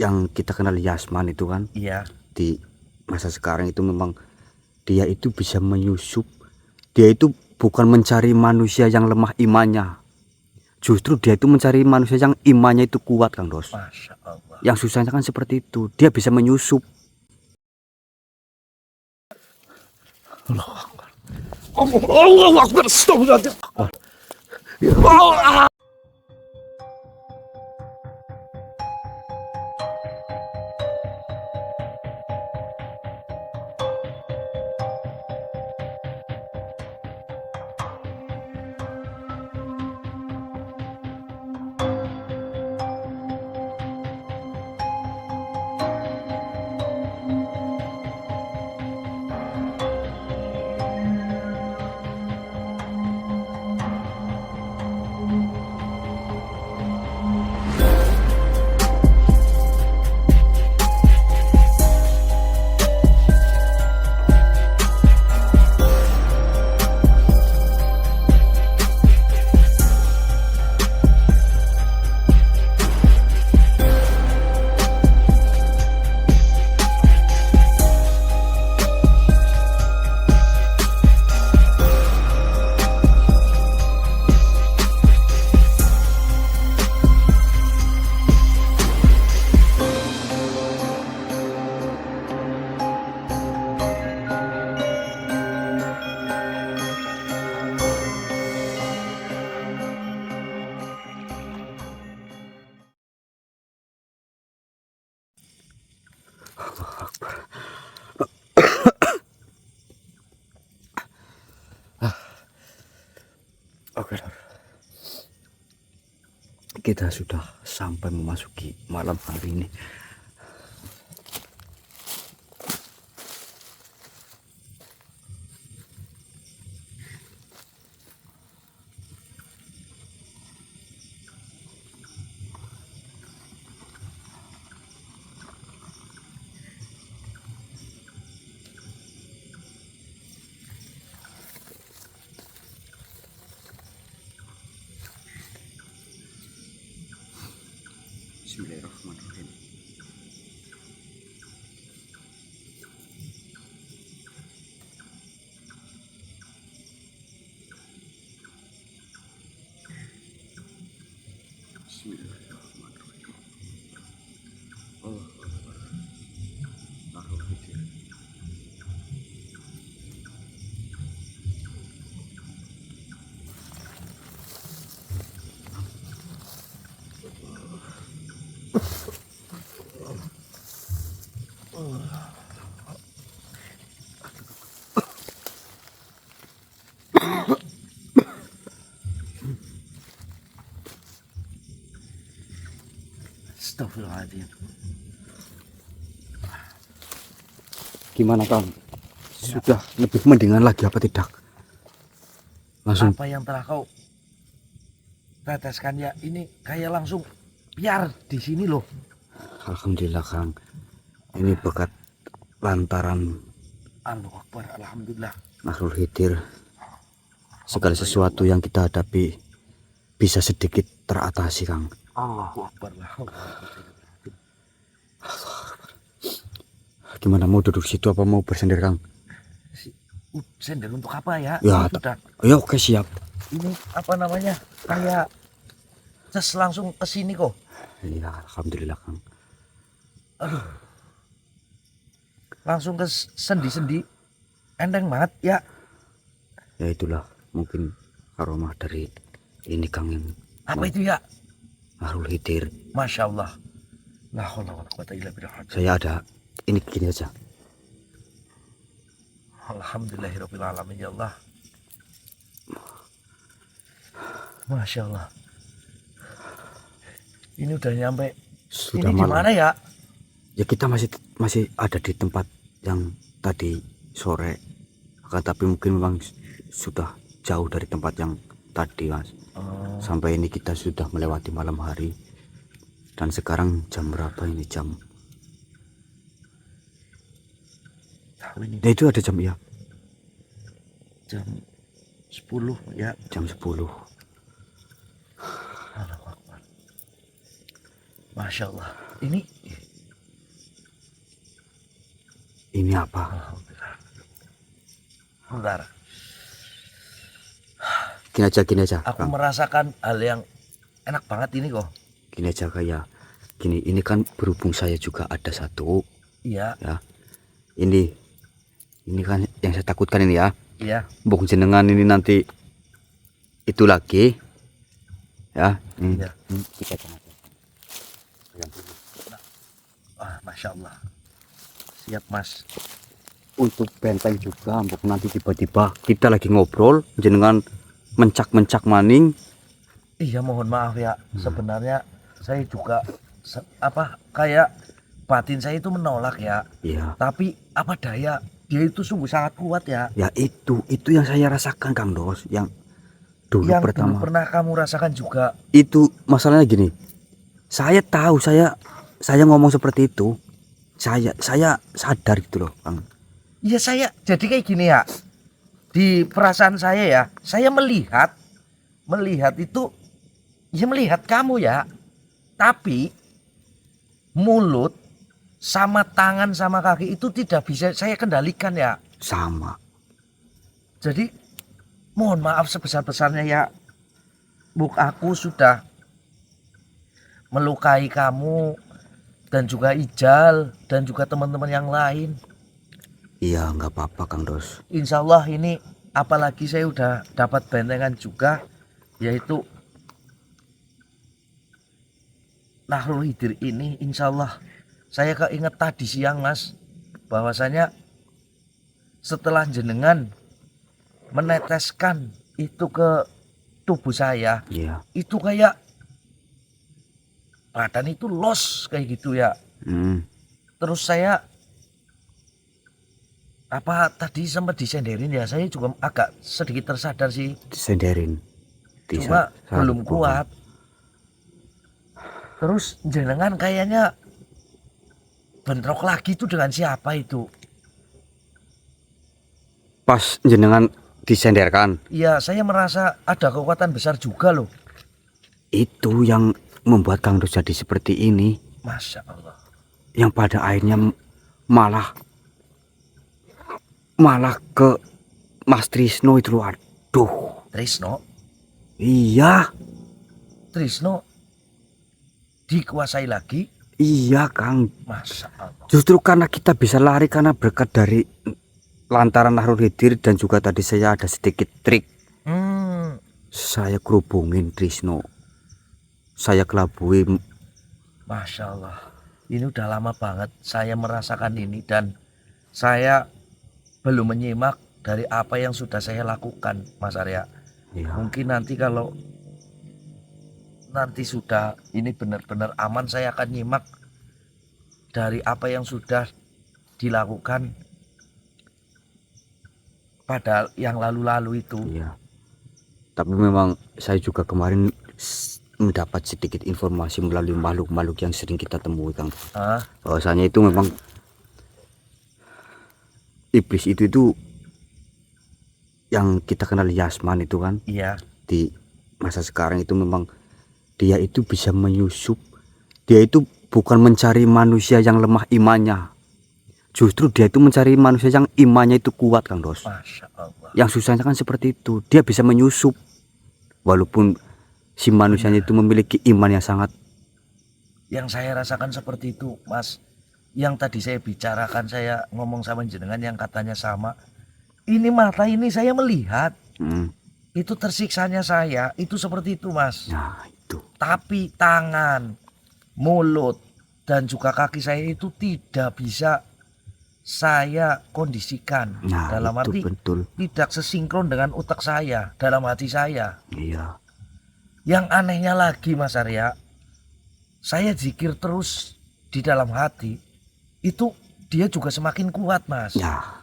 yang kita kenal Yasman itu kan, Iya. di masa sekarang itu memang dia itu bisa menyusup. Dia itu bukan mencari manusia yang lemah imannya, justru dia itu mencari manusia yang imannya itu kuat, Kang Dos. Masya Allah. Yang susahnya kan seperti itu, dia bisa menyusup. Allah Akbar. Allah Akbar. Astagfirullah. Oke, kita sudah sampai memasuki malam hari ini. Bismillahirrahmanirrahim. Bismillahirrahmanirrahim. Allah Akbar. Alhamdulillah. Astagfirullahaladzim. Gimana, Kang? Sudah lebih mendingan lagi apa tidak? Langsung Apa yang telah kau teteskan ya, ini kayak langsung biar di sini loh. alhamdulillah, Kang. Ini berkat lantaran Allah Akbar. Alhamdulillah. makhluk hidir, segala sesuatu yang kita hadapi bisa sedikit teratasi, Kang. Allahu Akbar. Gimana, mau duduk situ apa mau bersender, Kang? Sender untuk apa ya? Ya, Sudah. ya oke, siap. Ini apa namanya? Kayak ces langsung ke sini kok. Iya, alhamdulillah, Kang. Aduh. Langsung ke sendi-sendi. Enteng banget ya. Ya itulah mungkin aroma dari ini, Kang, yang Apa itu ya? makhluk hidir. Masya Allah. La haula wala quwata illa billah. Saya ada ini gini aja. Alhamdulillahirabbil alamin ya Allah. Masya Allah. Ini udah nyampe. Sudah Ini di malam. mana ya? Ya kita masih ada di tempat yang tadi sore. Akan tapi mungkin memang sudah jauh dari tempat yang tadi, Mas. Sampai ini kita sudah melewati malam hari. Dan sekarang jam berapa ini? Jam. Tahu ini Ya itu ada jam ya. jam 10 ya. Jam 10. Allahu Akbar. Masya Allah. Ini Ini apa? Bentar, Gini aja, aku Kang. merasakan hal yang enak banget ini kok. Gini aja kayak gini. Ini kan berhubung saya juga ada satu, Iya, ya. Ini kan yang saya takutkan ini ya. iya. Bung jenengan ini nanti itu lagi, ya. Iya. Kita jangan. Ah, Masya Allah. Siap mas. Untuk benteng juga, Bung, nanti tiba-tiba kita lagi ngobrol, jenengan mencak maning. Iya mohon maaf ya. Sebenarnya saya juga kayak batin saya itu menolak ya. Ya, Tapi apa daya, dia itu sungguh sangat kuat ya. ya itu yang saya rasakan, Kang Dos. Yang dulu Yang dulu pertama pernah kamu rasakan juga. itu masalahnya gini. Saya tahu saya ngomong seperti itu. Saya sadar gitu loh, Kang. Iya saya jadi kayak gini ya. Di perasaan saya ya, saya melihat itu, ya melihat kamu ya. Tapi mulut sama tangan sama kaki itu tidak bisa saya kendalikan ya. Sama. Jadi mohon maaf sebesar-besarnya ya. Aku sudah melukai kamu dan juga Ijal dan juga teman-teman yang lain. Iya, nggak apa-apa, Kang Dos. Insya Allah ini apalagi saya udah dapat bentengan juga, yaitu Nahrul Hidir ini. Insya Allah saya keinget tadi siang mas, bahwasanya setelah jenengan meneteskan itu ke tubuh saya, Iya. itu kayak badan itu los kayak gitu ya. Terus saya tadi sempat disenderin ya, saya juga agak sedikit tersadar sih, Disenderin. cuma belum kuat. Terus jenengan kayaknya bentrok lagi itu dengan siapa itu? Pas jenengan disenderkan, Iya, saya merasa ada kekuatan besar juga loh. itu yang membuat Kang Dos jadi seperti ini. Masya Allah. Yang pada akhirnya malah ke Mas Trisno itu loh. Aduh. Trisno, Iya, dikuasai lagi. iya, Kang. Masya Allah. Justru karena kita bisa lari karena berkat dari lantaran Nahrul Hidir dan juga tadi saya ada sedikit trik. Saya kerubungin Trisno. Saya kelabui. Masya Allah. Ini udah lama banget saya merasakan ini dan saya belum menyimak dari apa yang sudah saya lakukan, Mas Arya. Ya, Mungkin nanti kalau nanti sudah ini benar-benar aman, saya akan nyimak dari apa yang sudah dilakukan pada yang lalu-lalu itu. iya. Tapi memang saya juga kemarin mendapat sedikit informasi melalui makhluk-makhluk yang sering kita temui, Kang. Bahwasanya itu memang iblis itu yang kita kenal Yasman itu kan. Iya. Di masa sekarang itu memang dia itu bisa menyusup. Dia itu bukan mencari manusia yang lemah imannya. Justru dia itu mencari manusia yang imannya itu kuat, Kang Dos. Masya Allah. Yang susahnya kan seperti itu. Dia bisa menyusup. Walaupun si manusianya itu memiliki iman yang sangat. Yang saya rasakan seperti itu, Mas. Yang tadi saya bicarakan, saya ngomong sama jenengan yang katanya sama. Ini mata ini saya melihat. Itu tersiksanya saya, itu seperti itu, Mas. Nah, itu. Tapi tangan, mulut, dan juga kaki saya itu tidak bisa saya kondisikan. Nah, dalam itu arti betul. tidak sesinkron dengan otak saya, dalam hati saya. Iya. Yang anehnya lagi, Mas Arya, saya zikir terus di dalam hati, itu dia juga semakin kuat, Mas. Ya,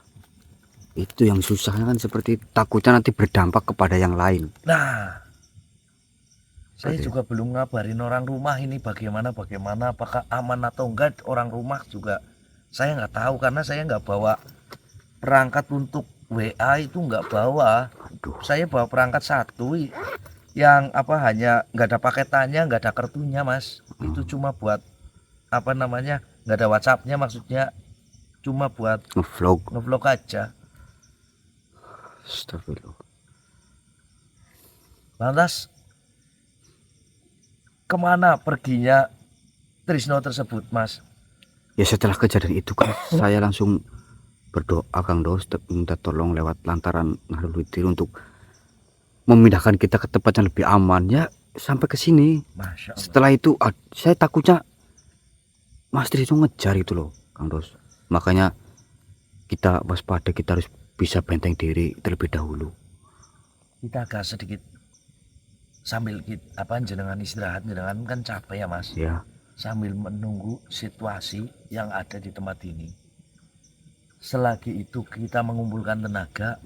itu yang susahnya kan seperti takutnya nanti berdampak kepada yang lain. Nah, saya juga belum ngabarin orang rumah ini bagaimana, apakah aman atau enggak. Orang rumah juga saya nggak tahu karena saya nggak bawa perangkat untuk WA, itu nggak bawa. Aduh. Saya bawa perangkat satu yang hanya nggak ada paketannya, nggak ada kartunya, Mas. Itu cuma buat nggak ada WhatsAppnya maksudnya. cuma buat ngevlog. ngevlog aja. Astagfirullah. Lantas kemana perginya Trisno tersebut, Mas? Ya setelah kejadian itu kan saya langsung berdoa Kang Dos, minta tolong lewat lantaran Nahdlatul Ulama untuk memindahkan kita ke tempat yang lebih aman ya sampai ke sini. Masya Allah. Setelah itu saya takutnya Mas Trisno ngejar itu loh Kang Dos. Makanya kita waspada, kita harus bisa benteng diri terlebih dahulu. Kita agak sedikit sambil jenengan istirahat, jenengan kan capek ya Mas. Ya, Sambil menunggu situasi yang ada di tempat ini. Selagi itu kita mengumpulkan tenaga.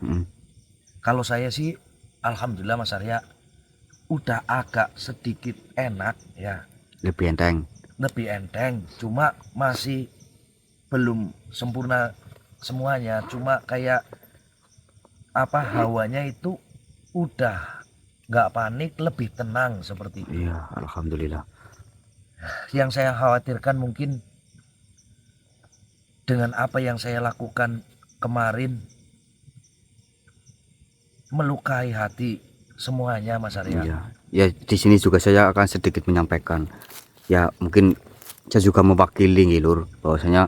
Kalau saya sih alhamdulillah Mas Arya udah agak sedikit enak ya. lebih enteng. Lebih enteng, cuma masih belum sempurna semuanya, cuma kayak hawanya itu udah nggak panik, lebih tenang seperti itu. Iya, alhamdulillah. Yang saya khawatirkan mungkin dengan apa yang saya lakukan kemarin melukai hati semuanya Mas Arya. Iya. Ya di sini juga saya akan sedikit menyampaikan. Ya mungkin saya juga mewakili nih Lur, bahwasanya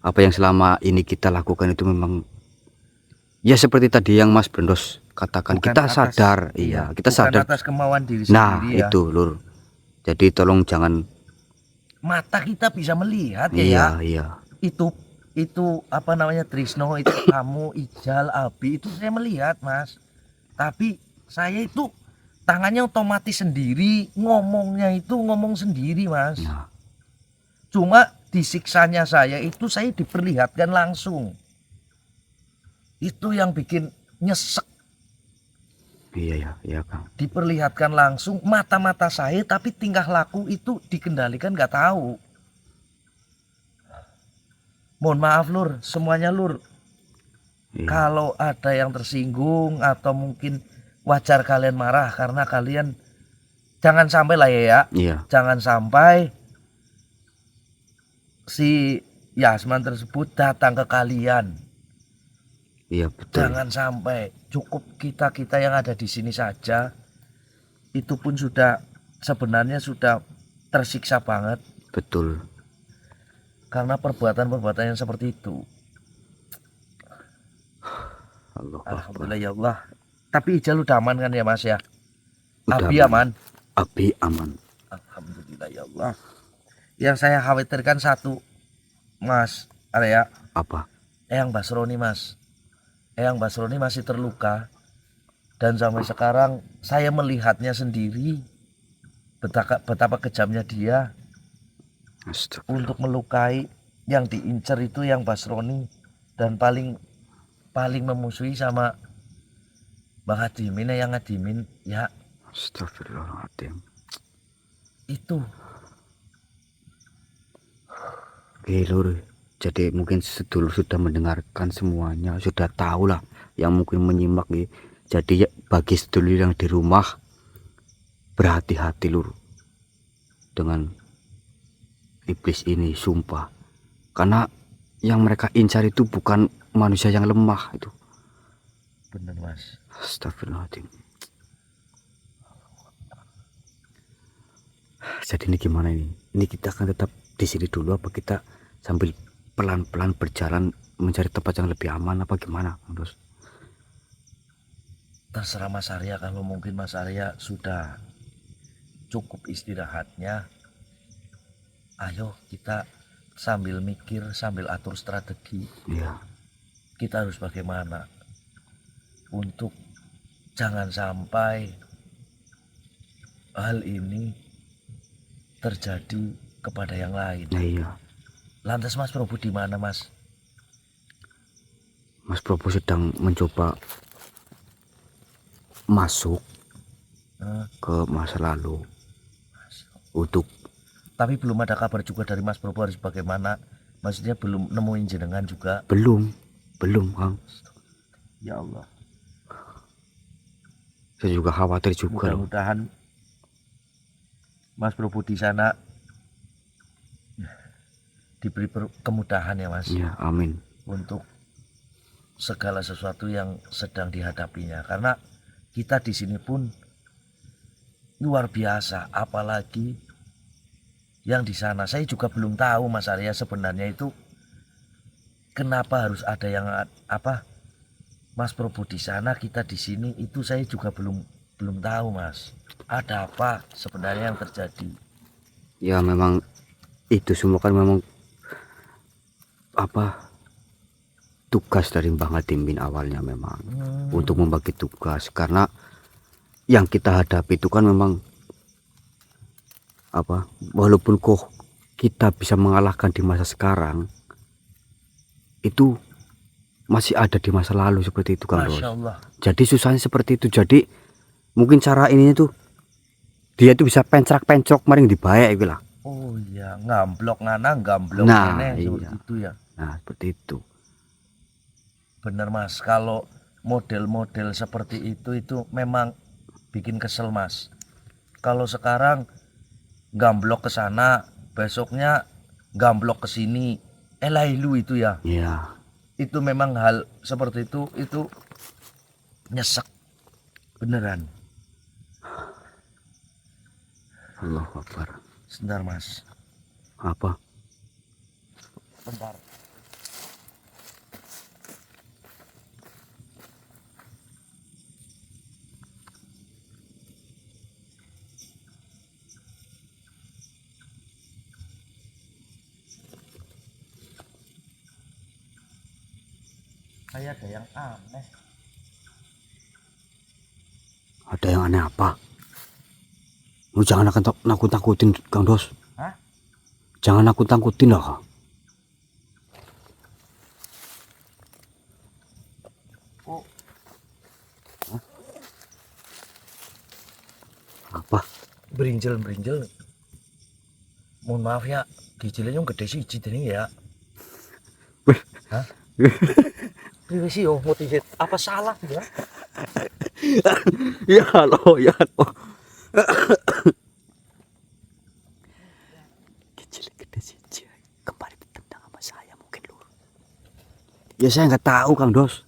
apa yang selama ini kita lakukan itu memang ya seperti tadi yang Mas Brendos katakan, Bukan kita atas- sadar, iya, kita bukan sadar. atas kemauan diri Nah, sendiri ya. itu Lur. Jadi tolong jangan, Mata kita bisa melihat ya, iya, ya. iya. Itu Trisno, itu kamu, Ijal, Abi, itu saya melihat Mas. Tapi saya itu tangannya otomatis sendiri, ngomongnya itu ngomong sendiri Mas. Nah, Cuma disiksanya saya itu saya diperlihatkan langsung. Itu yang bikin nyesek. iya ya, iya Kang. Diperlihatkan langsung mata-mata saya, tapi tingkah laku itu dikendalikan nggak tahu. Mohon maaf Lur, semuanya Lur. Iya. Kalau ada yang tersinggung atau mungkin wajar kalian marah karena kalian jangan sampai lah ya. Iya, Jangan sampai si Yasman tersebut datang ke kalian. iya betul. Jangan sampai, cukup kita yang ada di sini saja. Itu pun sebenarnya sudah tersiksa banget Betul. karena perbuatan-perbuatan yang seperti itu. Allah Alhamdulillah ya Allah. Tapi Ijal udah aman kan ya Mas ya? Udah Abi aman. Abi aman. Alhamdulillah ya Allah. Yang saya khawatirkan satu Mas Arya, Apa? Eyang Basroni Mas. Eyang Basroni masih terluka. Dan sampai sekarang saya melihatnya sendiri betapa kejamnya dia Astagfirullah. untuk melukai yang diincar itu yang Basroni, dan paling memusuhi sama Bang Adimin, yang Adimin ya Astagfirullahaladzim. itu. Oke Lur, jadi mungkin sedulur sudah mendengarkan semuanya, sudah tahu lah yang mungkin menyimak nih. Jadi ya, bagi sedulur yang di rumah, berhati-hati Lur dengan iblis ini, sumpah. Karena yang mereka incar itu bukan manusia yang lemah itu. Bener Mas. Astagfirullahaladzim. Jadi ini gimana ini? Ini kita akan tetap di sini dulu apa kita sambil pelan-pelan berjalan mencari tempat yang lebih aman apa gimana, Terus? Terserah Mas Arya, kalau mungkin Mas Arya sudah cukup istirahatnya, ayo kita sambil mikir, sambil atur strategi. Iya. Kita harus bagaimana untuk jangan sampai hal ini terjadi kepada yang lain. Nah, iya. Lantas Mas Prabu di mana Mas? Mas Prabu sedang mencoba masuk ke masa lalu untuk, Tapi belum ada kabar juga dari Mas Prabu harus bagaimana. Maksudnya belum nemuin jenengan juga. belum Kang. Ya Allah. Saya juga khawatir juga loh. Mudah-mudahan Mas Prabu di sana diberi kemudahan ya Mas, Ya, amin. untuk segala sesuatu yang sedang dihadapinya. Karena kita di sini pun luar biasa, apalagi yang di sana. Saya juga belum tahu Mas Arya sebenarnya itu kenapa harus ada yang apa Mas Probo di sana, kita di sini, itu saya juga belum tahu Mas. Ada apa sebenarnya yang terjadi? Ya memang itu semua kan memang apa tugas dari Mbah Ngadimin awalnya memang untuk membagi tugas, karena yang kita hadapi itu kan memang apa, walaupun kok kita bisa mengalahkan di masa sekarang, itu masih ada di masa lalu seperti itu Kang Ros. Masya Allah. Jadi susahnya seperti itu. Jadi mungkin cara ininya tuh dia tuh bisa pencrak-pencok maring dibayak gitu lah. Oh iya, ngamblok ngana, gamblok Nah, ini, seperti iya. itu ya. Nah seperti itu. Bener Mas, kalau model-model seperti itu memang bikin kesel Mas. Kalau sekarang gamblok ke sana, besoknya gamblok ke sini, elailu itu ya. Ya. Itu memang hal seperti itu nyesek beneran. Allahu Akbar. Sebentar Mas, Apa? bentar. Kayak ada yang aneh. Ada yang aneh apa? Lu jangan nakut-nakutin Kang Dos. Hah? Jangan nakut-nakutin lah. Oh, Apa? berinjel. Mohon maaf ya, gijilnya yang gede sih ini ya. Wih. Hah? Ini sih oh motif apa salah ya? Ya lo, ya lo. Kecil gede sih, kembali ditendang sama saya mungkin lu. Ya saya nggak tahu Kang Dos.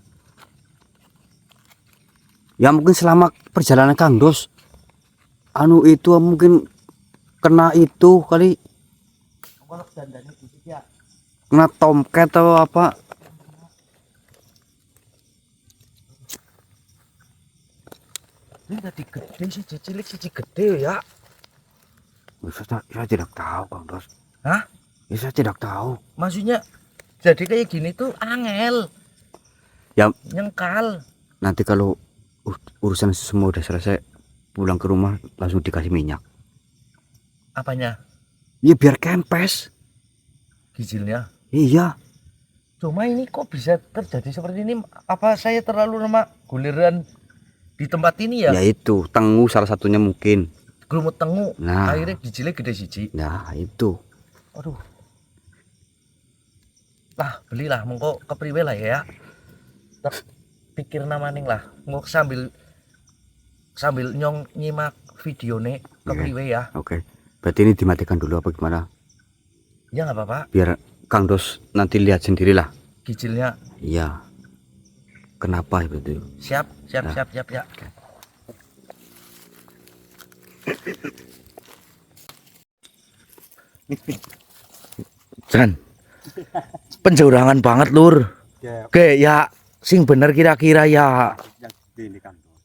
Ya mungkin selama perjalanan Kang Dos, anu itu mungkin kena itu kali, Kalau dandanya gitu ya. kena tomcat atau apa. Ini tadi gede sih, cilik sih gede ya. Saya tidak tahu Kang Dos. Hah? Ya, saya tidak tahu. Maksudnya jadi kayak gini tuh angel. Ya Nyengkal. nanti kalau urusan semua udah selesai, pulang ke rumah langsung dikasih minyak. Apanya? Ya biar kempes. Gijilnya. Iya. Cuma ini kok bisa terjadi seperti ini? Apa saya terlalu lama guliran di tempat ini ya? Ya itu, tengu salah satunya mungkin. Gelumut tengu. Nah. Akhirnya gijilnya gede siji. Nah, itu. Aduh. Lah, belilah mengko kepriwe lah ya. Pikir namaning lah. Mau sambil nyimak videone kepriwe ya. Oke. Berarti ini dimatikan dulu apa gimana? Ya nggak apa-apa. Biar Kang Dos nanti lihat sendirilah. Gijilnya. Iya. Kenapa itu? Siap ya. Jan. Penjaurangan banget lur. Oke ya, sing bener kira-kira ya. Ini Kang Dos.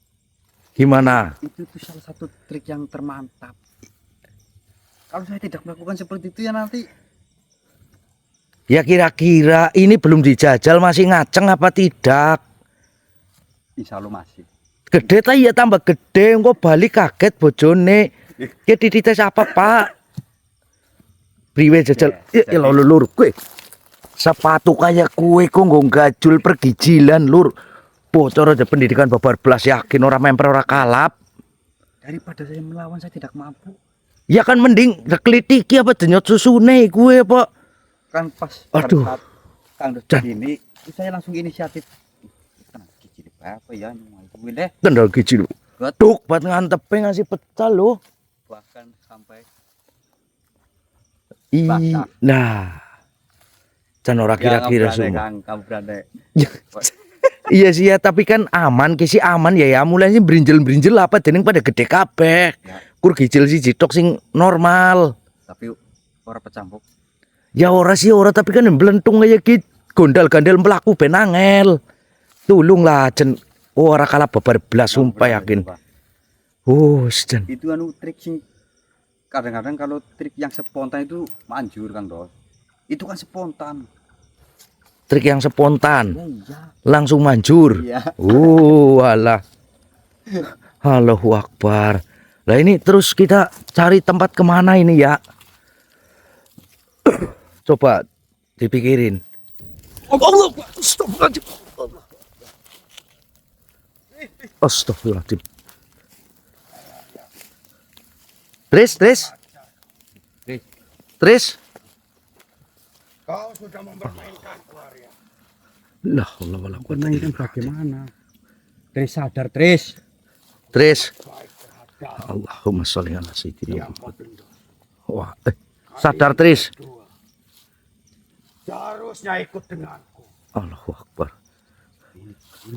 Gimana? Itu tuh salah satu trik yang termantap. Kalau saya tidak melakukan seperti itu ya nanti. Ya kira-kira ini belum dijajal masih ngaceng apa tidak? Insya Allah masih. Gede ta ya tambah gede, engko balik kaget bojone. Ya didites apa, Pak? Priwe jajal? Ya lur kowe. Sepatu kayak kue kok nggo gajul pergijilan lur. Bocor aja pendidikan babar belas, yakin orang memper ora kalap. Daripada saya melawan saya tidak mampu. Ya kan mending klitiki apa denyot susune gue apa. Kan pas Aduh. saat Kang Dos Jan. ini saya langsung inisiatif. Gigi apa ya gue deh. Tendal gigi lu. Duk buat ngantepe ngasih pecah lo. Bahkan sampai Nah, Jan ora kira-kira semua. Kang, kamu berani. Iya sih ya, tapi kan aman, kisi aman ya mulai sih berinjel apa dening pada gede kabeh. Ya. Kur gijil siji tok sing normal. Tapi ora pecampuk. Ya ora sih ora, tapi kan mblentung kayak gitu. Gondal-gandel melaku ben angel. Tulunglah Jen. Oh, ora kalah babar blas sumpah yakin. Oh, Jen. Itu anu trik sing kadang-kadang kalau trik yang spontan itu manjur Kang Dos. Itu kan spontan. Trik yang spontan, Iya. langsung manjur. Iya. Alah. Allahu Akbar. Lah ini terus kita cari tempat kemana ini ya? Coba dipikirin. Allah, astagfirullahaladzim. Astagfirullahaladzim. Tris. Kau sudah mempermainkan keluarga. Lah, Allah wala quwata illa Permainan bagaimana? Tris sadar, Tris. Tris. Baik terhadap Allahumma sholli ala sayyidina yang Muhammad. Mapindo. Wah, sadar Tris. Dua. Seharusnya ikut denganku. Allahu Akbar.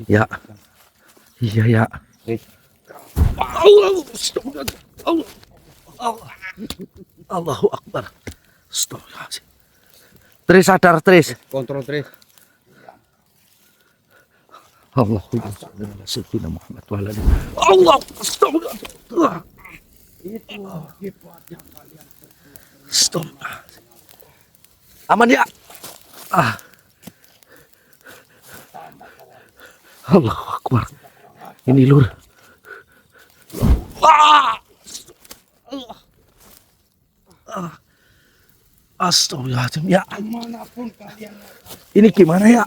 Ya. Iya ya. Allahu Akbar. Astagfirullahaladzim. Tris sadar Tris. Kontrol Tris. Allahumma sholli ala sayyidina Muhammad wa ala alihi. Allah. Astagfirullah. Itu hebatnya kalian. Astagfirullahaladzim. Aman ya. Allahu Akbar. Ini lur. Astagfirullahaladzim ya. Manapun kalian Ini gimana ya?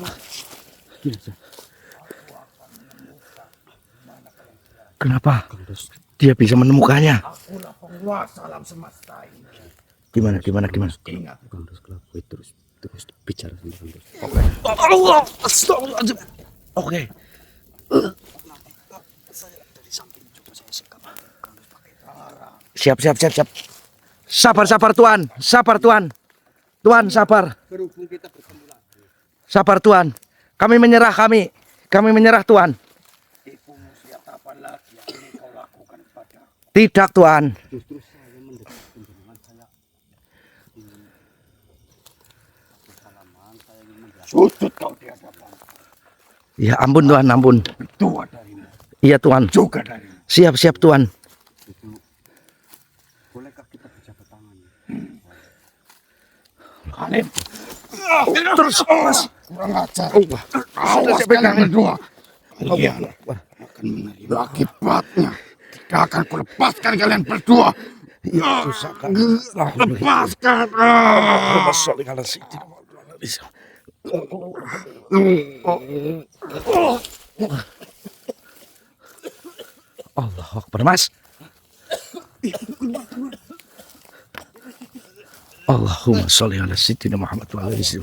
Kenapa? Dia bisa menemukannya. akulah penguasa alam semesta ini. Gimana? Ingat, Terus bicara sendiri. Allah, astagfirullahaladzim. Oke. Siap. Sabar Tuan. Tuan sabar. Sabar Tuan. Kami menyerah Tuan. tipumu siapa apa lagi yang ingin kau lakukan pada Tidak Tuan. Justru saya mendekat penjenengan, saya ingin salaman, saya ingin menjelaskan. sujud kau di hadapan Ya ampun Tuan, ampun. tua darimu, Iya Tuan. juga darimu. Siap Tuan. Itu bolehkah kita berjabat tangan? Kalian Terus Mas. kurang ajar. Allah. Awas kalian berdua. Kalian akan menerima akibatnya. Tidak akan kulepaskan kalian berdua. Lepaskan. Allah Akbar Mas. Allahumma sholli ala sayyidina Muhammad wa ala alihi.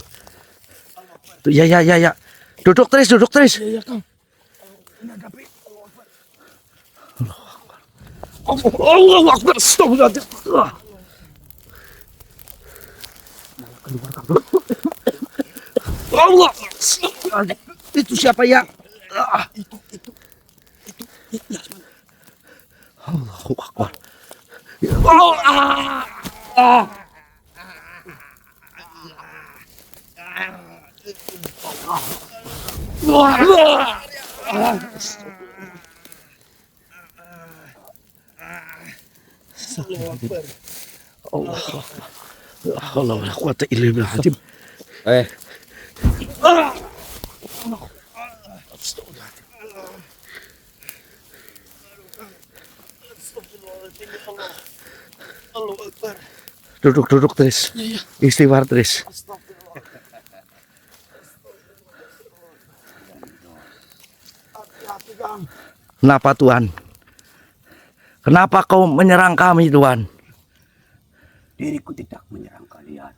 Ya. Duduk Tris. Allahu Akbar. Astagfirullahaladzim. Allah. Itu siapa ya? Itu. Allahu Akbar. Allah. Allah wala quwata illa billah. Duduk Tris. Istighfar Tris. Kenapa Tuhan? Kenapa kau menyerang kami Tuhan? Diriku tidak menyerang kalian.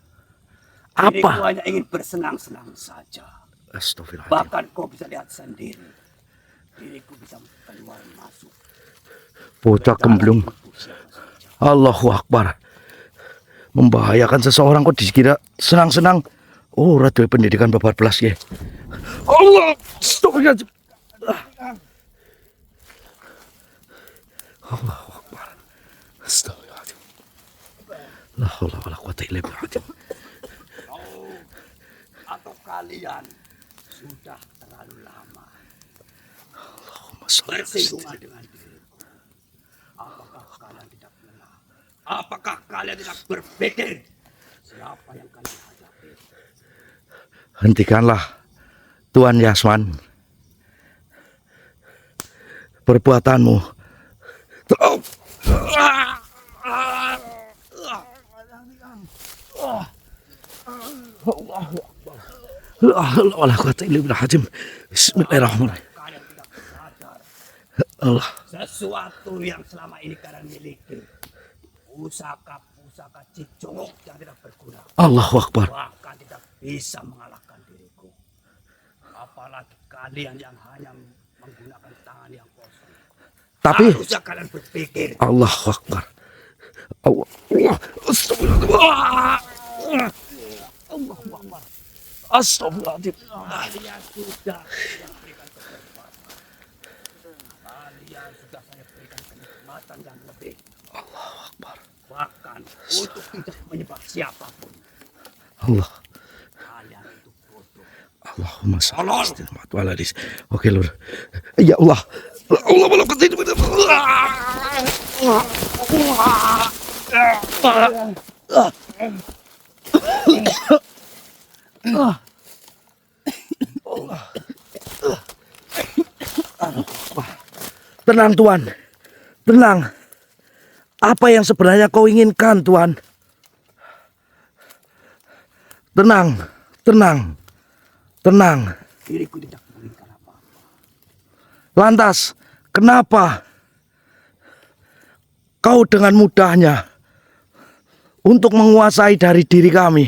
Apa? Diriku hanya ingin bersenang-senang saja. Astagfirullahaladzim. Bahkan kau bisa lihat sendiri. Diriku bisa keluar masuk. Bocah gemblung. Allahu Akbar. Membahayakan seseorang kok dikira senang-senang. Oh, ratu pendidikan babar belas ya. Allah, astagfirullahaladzim. Allah Akbar. Astagfirullahaladzim. La haula wala quwata illa billah. Atau kalian sudah terlalu lama Allahumma sholli ala bersinggungan dengan diriku. Apakah kalian tidak mengenal? Apakah kalian tidak berpikir siapa yang kalian hadapi? Hentikanlah, Tuan Yasman. Perbuatanmu. Bismillahirrahmanirrahim. Kalian tidak sadar Allah. sesuatu yang selama ini kalian miliki. Pusaka-pusaka cicung yang tidak berguna. Allahu Akbar. Bahkan tidak bisa mengalahkan diriku. Apalagi kalian yang hanya menggunakan tangan yang kosong. Tapi Harusnya kalian berpikir. Allahu Akbar. Allah. Astagfirullah. Allahu Akbar. Astagfirullahaladzim. Kalian sudah saya berikan kesempatan. Kalian sudah saya berikan kenikmatan yang lebih. Allahu Akbar. Bahkan untuk tidak menyembah siapapun. Allah. Kalian itu bodoh. Allahumma sholli ala hadis. Oke, Lur. Ya Allah. Allah melakukan ini. Tenang, Tuan. Tenang. Apa yang sebenarnya kau inginkan, Tuan? Tenang. Tenang. Tenang. Diriku tidak menginginkan apa-apa. Lantas, kenapa kau dengan mudahnya untuk menguasai dari diri kami?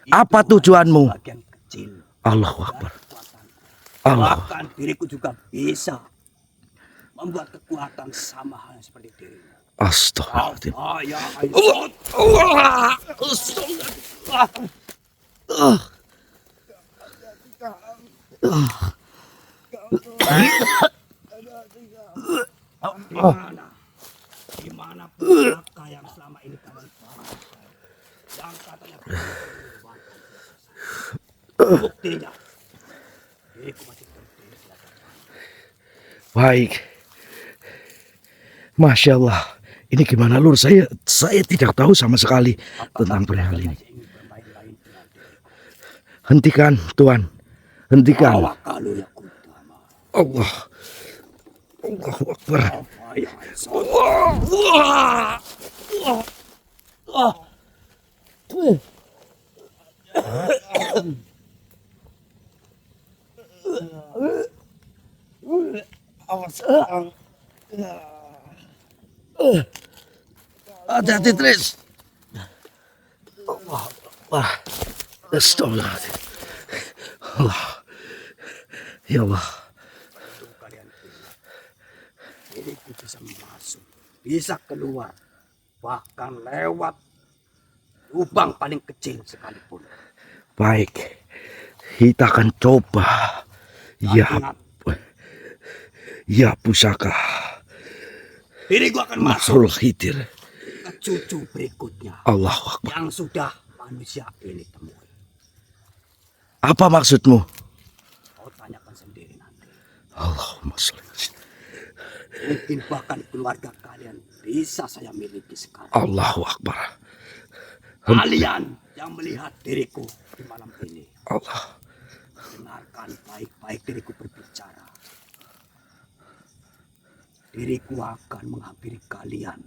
Apa tujuanmu? Bagian kecil Allahu Akbar. kekuatan. Allah. Bahkan diriku juga bisa membuat kekuatan sama halnya seperti dirimu. Astagfirullahaladzim. Ya, Allah. Astagfirullah. Di mana pusaka yang selama ini kalian pakai, yang katanya buktinya, diriku masih berdiri di hadapan. Baik. Masya Allah. Ini gimana, Lur? Saya tidak tahu sama sekali tentang perihal ini. Saya ingin bermain-main dengan diriku. Hentikan, Tuan. Hentikan. Bawa kalau yang utama. Allah. Allahu Akbar. Apa yang Hati-hati, Tris. Allah. Wah. Astagfirullahaladzim. Allah. Ya Allah. kalian ingat, diriku bisa masuk, bisa keluar, bahkan lewat lubang paling kecil sekalipun. Baik. Kita akan coba. Ya. Ingat, Ya pusaka. diriku akan masuk Makhluk Khidir. ke cucu berikutnya Allahu Akbar. yang sudah manusia ini temui. Apa maksudmu? Kau tanyakan sendiri nanti. Allahumma sholli. Mungkin bahkan keluarga kalian bisa saya miliki sekarang. Allahu Akbar. Kalian yang melihat diriku di malam ini, Allah. dengarkan baik-baik diriku berbicara. Diriku akan menghampiri kalian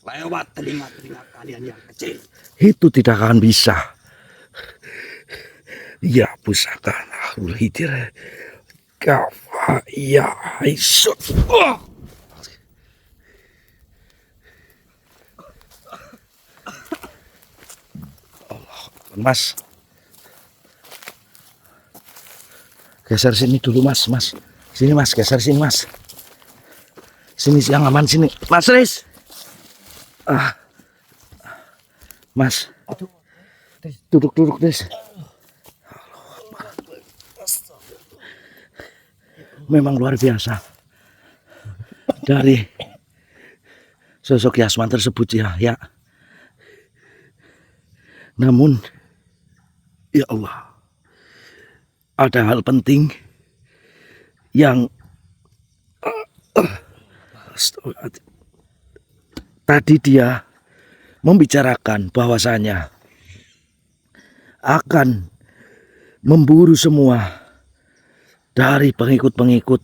lewat telinga-telinga kalian yang kecil. Itu tidak akan bisa. Ya pusaka Makhluk Khidir. Kafa ya Aisyah. Allah. Mas. Geser sini dulu, Mas. Sini, Mas. Geser sini, Mas. Sini yang aman sini. Mas Riz. Mas. Duduk Tris. Memang luar biasa dari sosok Yasman tersebut ya. Namun ya Allah, ada hal penting yang tadi dia membicarakan bahwasanya akan memburu semua dari pengikut-pengikut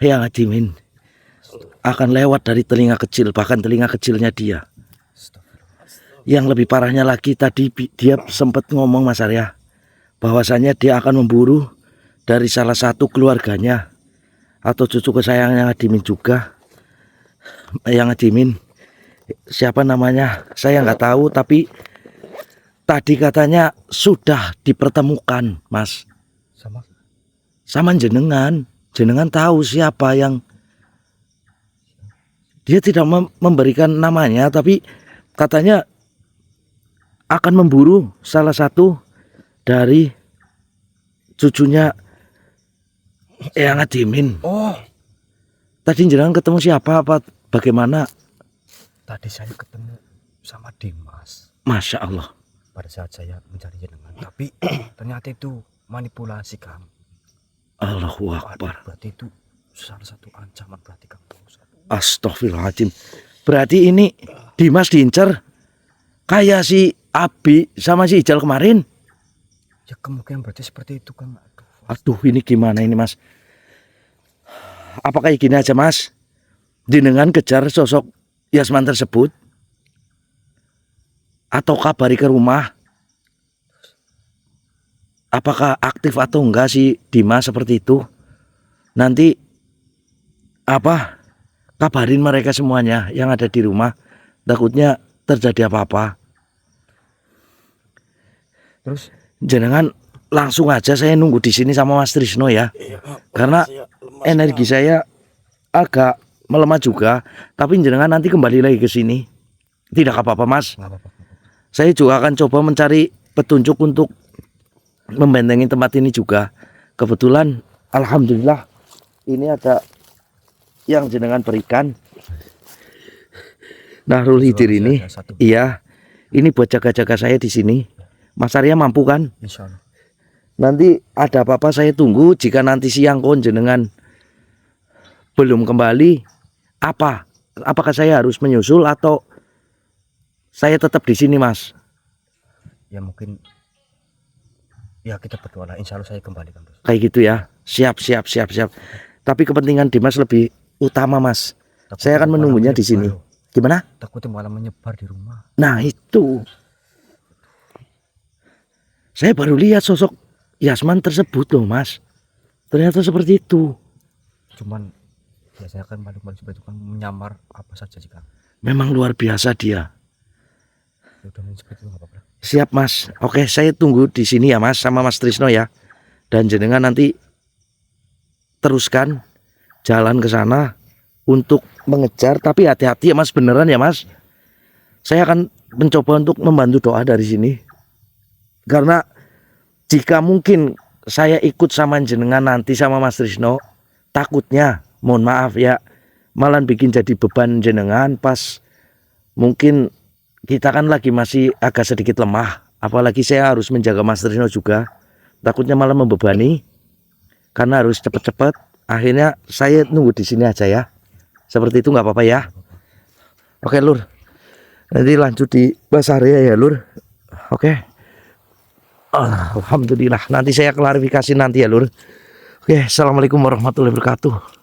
yang Adimin, akan lewat dari telinga kecil, bahkan telinga kecilnya dia. Yang lebih parahnya lagi, tadi dia sempat ngomong Mas Arya, bahwasanya dia akan memburu dari salah satu keluarganya atau cucu kesayangan yang Adimin juga. Yang Adimin, siapa namanya saya nggak tahu, tapi tadi katanya sudah dipertemukan Mas sama jenengan tahu siapa yang, dia tidak memberikan namanya, tapi katanya akan memburu salah satu dari cucunya yang Adimin. Oh, Tadi jenengan ketemu siapa, apa bagaimana? tadi saya ketemu sama Dimas Masya Allah. pada saat saya mencari jenengan, tapi ternyata itu manipulasi Kang. Allahu Akbar. Berarti itu salah satu ancaman berarti Kang. Astagfirullahaladzim. Berarti ini Dimas diincar kayak si Abi sama si Ijal kemarin. Ya kemungkinan berarti seperti itu Kang. Aduh, ini gimana ini Mas? Apakah gini aja Mas, jenengan kejar sosok Yasman tersebut, atau kabari ke rumah, apakah aktif atau enggak si Dimas seperti itu? Nanti kabarin mereka semuanya yang ada di rumah, takutnya terjadi apa-apa. Terus Jenengan langsung aja, saya nunggu di sini sama Mas Trisno ya. Karena energi saya agak melemah juga, tapi jenengan nanti kembali lagi ke sini. Tidak apa-apa Mas. Saya juga akan coba mencari petunjuk untuk membentengi tempat ini juga. Kebetulan alhamdulillah ini ada yang jenengan berikan. Nahrul Hidir ini, iya, ini buat jaga-jaga saya di sini. Mas Arya mampu kan? insya Allah. Nanti ada apa-apa saya tunggu. Jika nanti siang kon jenengan belum kembali, apakah saya harus menyusul atau saya tetap di sini Mas? Ya mungkin ya kita berdoa lah, insya Allah saya kembali Kang. Kayak gitu ya. Siap. Tapi kepentingan Dimas lebih utama Mas. Saya akan menunggunya di sini. Gimana? Takutnya malah menyebar di rumah. Nah itu, saya baru lihat sosok Yasman tersebut loh Mas. Ternyata seperti itu. Cuman biasanya kan makhluk seperti itu kan menyamar apa saja sih Kang. Memang luar biasa dia. Ya udah seperti itu nggak apa-apa. Siap Mas. Oke, saya tunggu di sini ya Mas sama Mas Trisno ya. Dan jenengan nanti teruskan jalan ke sana untuk mengejar, tapi hati-hati ya Mas, beneran ya Mas. Saya akan mencoba untuk membantu doa dari sini. Karena jika mungkin saya ikut sama jenengan nanti sama Mas Trisno, takutnya mohon maaf ya, malah bikin jadi beban jenengan pas mungkin kita kan lagi masih agak sedikit lemah. Apalagi saya harus menjaga Mas Trisno juga. Takutnya malah membebani karena harus cepet-cepet. Akhirnya saya nunggu di sini aja ya. Seperti itu nggak apa-apa ya. Oke Lur. Nanti lanjut di Mas Arya ya Lur. Oke. Alhamdulillah. Nanti saya klarifikasi nanti ya Lur. Oke. Assalamualaikum warahmatullahi wabarakatuh.